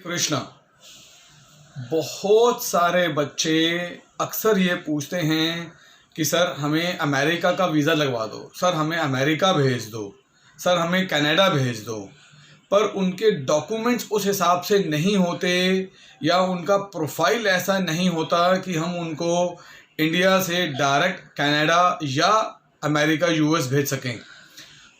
कृष्णा। बहुत सारे बच्चे अक्सर ये पूछते हैं कि सर हमें अमेरिका का वीज़ा लगवा दो, सर हमें अमेरिका भेज दो, सर हमें कनाडा भेज दो, पर उनके डॉक्यूमेंट्स उस हिसाब से नहीं होते या उनका प्रोफाइल ऐसा नहीं होता कि हम उनको इंडिया से डायरेक्ट कनाडा या अमेरिका यूएस भेज सकें।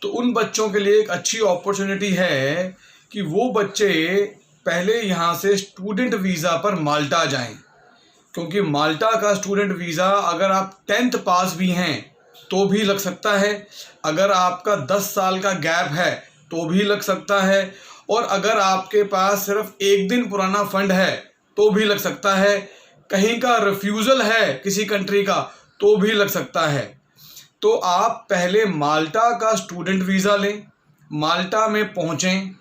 तो उन बच्चों के लिए एक अच्छी अपॉर्चुनिटी है कि वो बच्चे पहले यहाँ से स्टूडेंट वीज़ा पर माल्टा जाएं, क्योंकि माल्टा का स्टूडेंट वीज़ा अगर आप 10th पास भी हैं तो भी लग सकता है, अगर आपका 10 साल का गैप है तो भी लग सकता है, और अगर आपके पास सिर्फ एक दिन पुराना फंड है तो भी लग सकता है, कहीं का रिफ्यूज़ल है किसी कंट्री का तो भी लग सकता है। तो आप पहले माल्टा का स्टूडेंट वीज़ा लें, माल्टा में पहुँचें।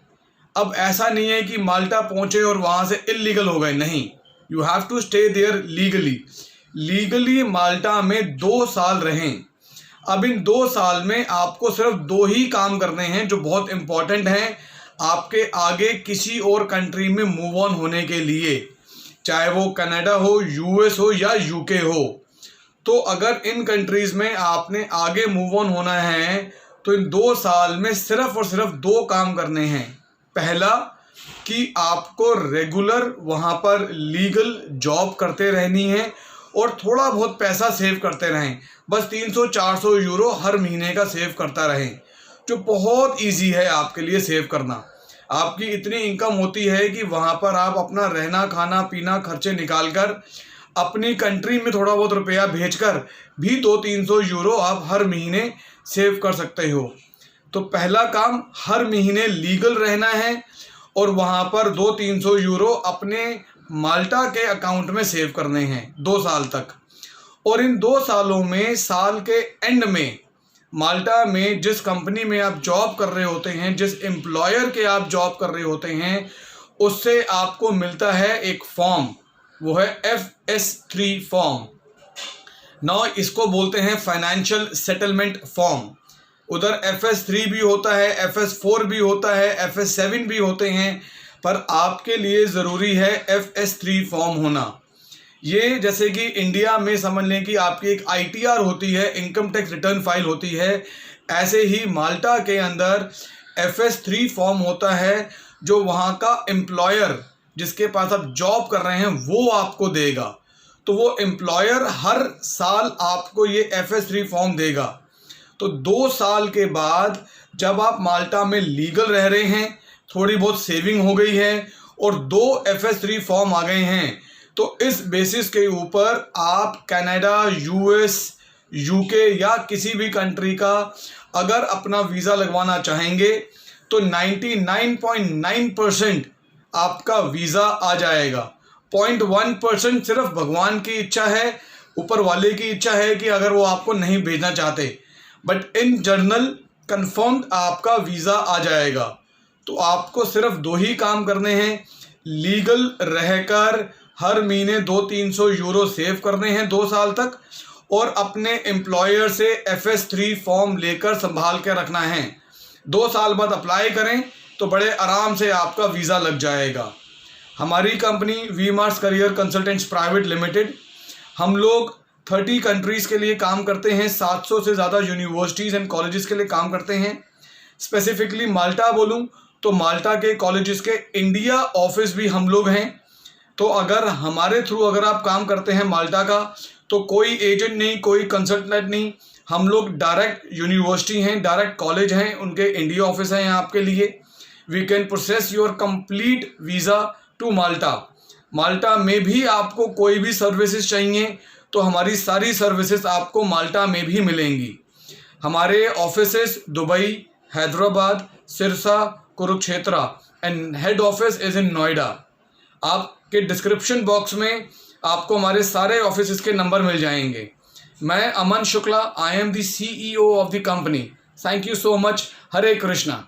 अब ऐसा नहीं है कि माल्टा पहुँचे और वहाँ से इलीगल हो गए, नहीं, you have to stay there legally Malta में 2 साल रहें। अब इन 2 साल में आपको सिर्फ 2 ही काम करने हैं जो बहुत इम्पॉर्टेंट हैं आपके आगे किसी और कंट्री में मूव ऑन होने के लिए, चाहे वो कनाडा हो, यूएस हो या यूके हो। तो अगर इन कंट्रीज़ में आपने आगे मूव ऑन होना है तो इन 2 साल में सिर्फ और सिर्फ 2 काम करने हैं। पहला कि आपको रेगुलर वहाँ पर लीगल जॉब करते रहनी है और थोड़ा बहुत पैसा सेव करते रहें, बस 300-400 यूरो हर महीने का सेव करता रहें, जो बहुत इजी है आपके लिए सेव करना। आपकी इतनी इनकम होती है कि वहाँ पर आप अपना रहना खाना पीना खर्चे निकाल कर अपनी कंट्री में थोड़ा बहुत रुपया भेजकर भी 200-300 यूरो आप हर महीने सेव कर सकते हो। तो पहला काम हर महीने लीगल रहना है और वहाँ पर 200-300 यूरो अपने माल्टा के अकाउंट में सेव करने हैं 2 साल तक। और इन 2 सालों में साल के एंड में माल्टा में जिस कंपनी में आप जॉब कर रहे होते हैं, जिस एम्प्लॉयर के आप जॉब कर रहे होते हैं, उससे आपको मिलता है एक फॉर्म, वो है FS3 फॉर्म। नाउ इसको बोलते हैं फाइनेंशियल सेटलमेंट फॉर्म। उधर FS3 भी होता है, FS4 भी होता है, FS7 भी होते हैं, पर आपके लिए ज़रूरी है FS3 फॉर्म होना। ये जैसे कि इंडिया में समझ लें कि आपकी एक ITR होती है, इनकम टैक्स रिटर्न फाइल होती है, ऐसे ही माल्टा के अंदर FS3 फॉर्म होता है जो वहाँ का एम्प्लॉयर जिसके पास आप जॉब कर रहे हैं वो आपको देगा। तो वो एम्प्लॉयर हर साल आपको ये FS3 फॉर्म देगा। तो 2 साल के बाद जब आप माल्टा में लीगल रह रहे हैं, थोड़ी बहुत सेविंग हो गई है और 2 FS3 फॉर्म आ गए हैं, तो इस बेसिस के ऊपर आप कनाडा, यूएस, यूके या किसी भी कंट्री का अगर अपना वीज़ा लगवाना चाहेंगे तो 99.9% आपका वीज़ा आ जाएगा। 0.1% सिर्फ भगवान की इच्छा है, ऊपर वाले की इच्छा है कि अगर वो आपको नहीं भेजना चाहते, बट इन जनरल कंफर्म्ड आपका वीज़ा आ जाएगा। तो आपको सिर्फ 2 ही काम करने हैं, लीगल रहकर हर महीने 200-300 यूरो सेव करने हैं 2 साल तक, और अपने एम्प्लॉयर से FS3 फॉर्म लेकर संभाल के रखना है। 2 साल बाद अप्लाई करें तो बड़े आराम से आपका वीज़ा लग जाएगा। हमारी company V Mars career consultants private limited, हम लोग 30 कंट्रीज़ के लिए काम करते हैं, 700 से ज़्यादा यूनिवर्सिटीज़ एंड कॉलेजेस के लिए काम करते हैं। स्पेसिफिकली माल्टा बोलूं तो माल्टा के कॉलेजेस के इंडिया ऑफिस भी हम लोग हैं। तो अगर हमारे थ्रू अगर आप काम करते हैं माल्टा का, तो कोई एजेंट नहीं, कोई कंसल्टेंट नहीं, हम लोग डायरेक्ट यूनिवर्सिटी हैं, डायरेक्ट कॉलेज हैं, उनके इंडिया ऑफिस हैं आपके लिए। We can process your complete visa to Malta. Malta में भी आपको कोई भी सर्विसेज चाहिए तो हमारी सारी सर्विसेज आपको माल्टा में भी मिलेंगी। हमारे offices Dubai, Hyderabad, Sirsa, Kurukshetra and head office is in Noida. आपके डिस्क्रिप्शन बॉक्स में आपको हमारे सारे ऑफिसेस के नंबर मिल जाएंगे। मैं Aman Shukla, I am the CEO of the company. Thank you so much. Hare Krishna.